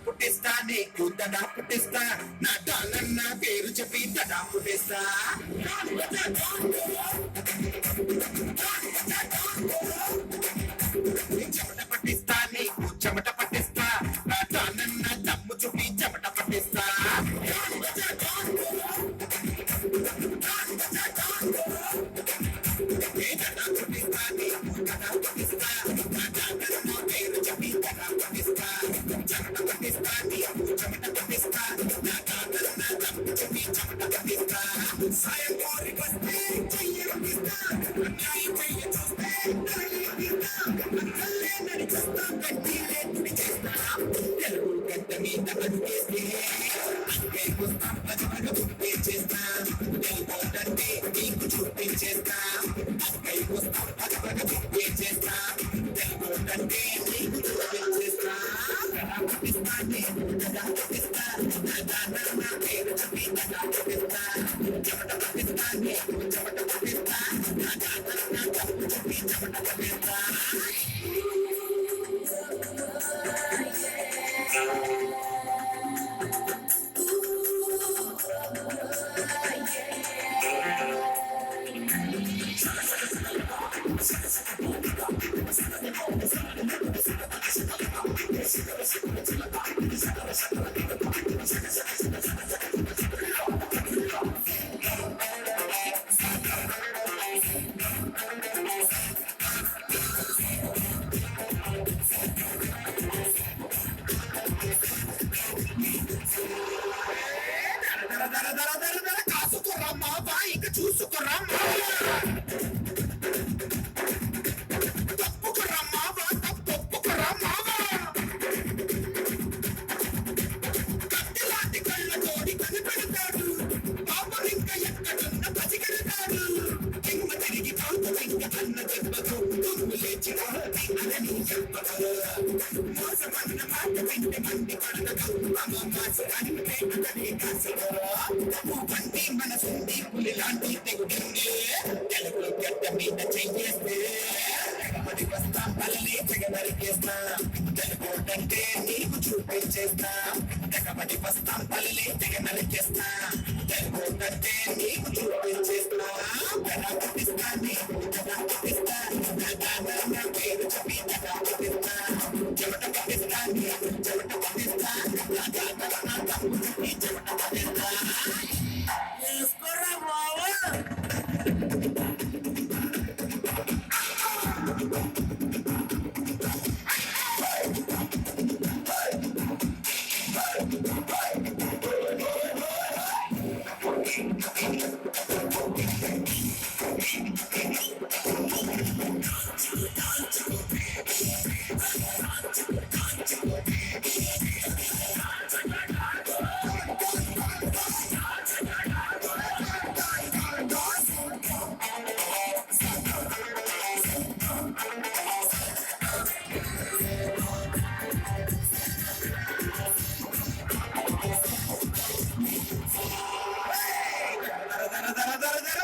పుట్టిస్తా నీకు తడా పుట్టిస్తా నా తానన్న పేరు చెప్పి తడా పుట్టిస్తా చెమట పట్టిస్తా నీకు చెమట పట్టిస్తా నా తానన్న దమ్ము చూపి చెమట పట్టిస్తా తడా పుట్టిస్తా నీకు తడా పుట్టిస్తా నా తానన్న పేరు చెప్పి తడా పుట్టిస్తా చెమట పట్టిస్తా నీకు చెమట పట్టిస్తా నా తానన్న దమ్ము చూపి చెమట పట్టిస్తా సాయం కోరి వస్తే చెయ్యి పంపిస్తా అన్యాయం చెయ్యి చూస్తే అక్కల్లే నడిచేస్తా గట్టిలే తుడి చేస్తా తెలుగు గడ్డ మీద అడుగేస్తే అడుగేకొస్తా పదవగ బుక్కే చేస్తా తెలుగోటంటే నీకు చూపించేస్తా అడుగేకొస్తా పదవగ బుక్కే చేస్తా తెలుగోటంటే నీకు చూపించేస్తా తడా పట్టిస్తా నేను తడా పట్టిస్తా నా దాన పేరు చెప్పి తడా పట్టిస్తా చెమట పట్టిస్తా నేను చెమట పట్టిస్తా నా దాన తప్పు చెప్పి చెమట పట్టిస్తా కాసుకోరా మావా ఇంకా చూసుకోరా తప్పుకురా మావా తప్పుకురా మావా కత్తిలాంటి కళ్ళ తోడి కనిపెడతాడు పాపం ఇంకా ఎక్కడున్న పసిగడతాడు కింద తిరిగి పాటు ఇంకా అన్న దెబ్బకు తుమ్ము లేచి అనని చెప్పదు మోసమన్న మాట వింటే మండి పడదు అమ్మ మాసు అనిపే అతనే కాసడు పండి మనసుంది పులి లాంటి తెగుతుంది తెలుగు గడ్డ మీద చెయ్యేస్తే మరి వస్తా పల్లె తెగనరికేస్తా తెలుగోటంటే నీకు చూపించేస్తా తెగబడి వస్తా పల్లె తెగనరికేస్తా తెలుగోటంటే నీకు చూపించేస్తా తడా పట్టిస్తా నీకు తడా పట్టిస్తా నా దాన పేరు చెప్పి తడా పట్టిస్తా చెమట పట్టిస్తా నీకు చెమట పట్టిస్తా నా దాన తప్పు చెప్పి చెమట పట్టిస్తా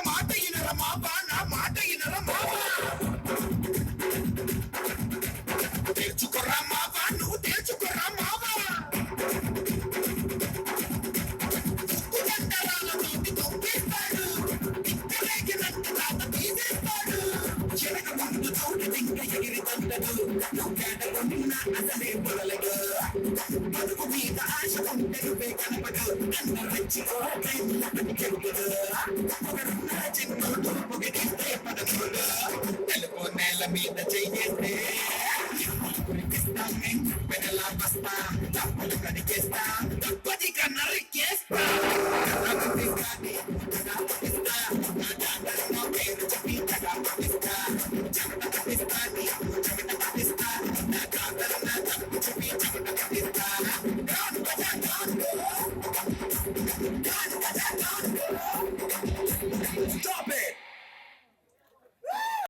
మాట ఇనరా మావా నా మాట ఇనరా మావా తెచ్చుకోరా మావా నువ్వు తెచ్చుకోరా మావా దండరాలతోటి తొక్కేస్తాడు తిక్కలేగినట్టు తాత తీసేస్తాడు చిరక ముందు చోటు తింక ఎగిరి తండడు నువ్వు కేటకొంటున్నా అసలే పొలలడు బతుకు మీద ఆశ ఉంటే నువ్వే కనపడు అన్న రెచ్చిపోని చెబుతుడు ఒకడున్న చిన్నోడు పొగిడిస్తే పదముడు తెలుగు నేల మీద చెయ్యేస్తే కురికిస్తాం మేము పెడలా బస్తా తప్పులు కడిగేస్తాం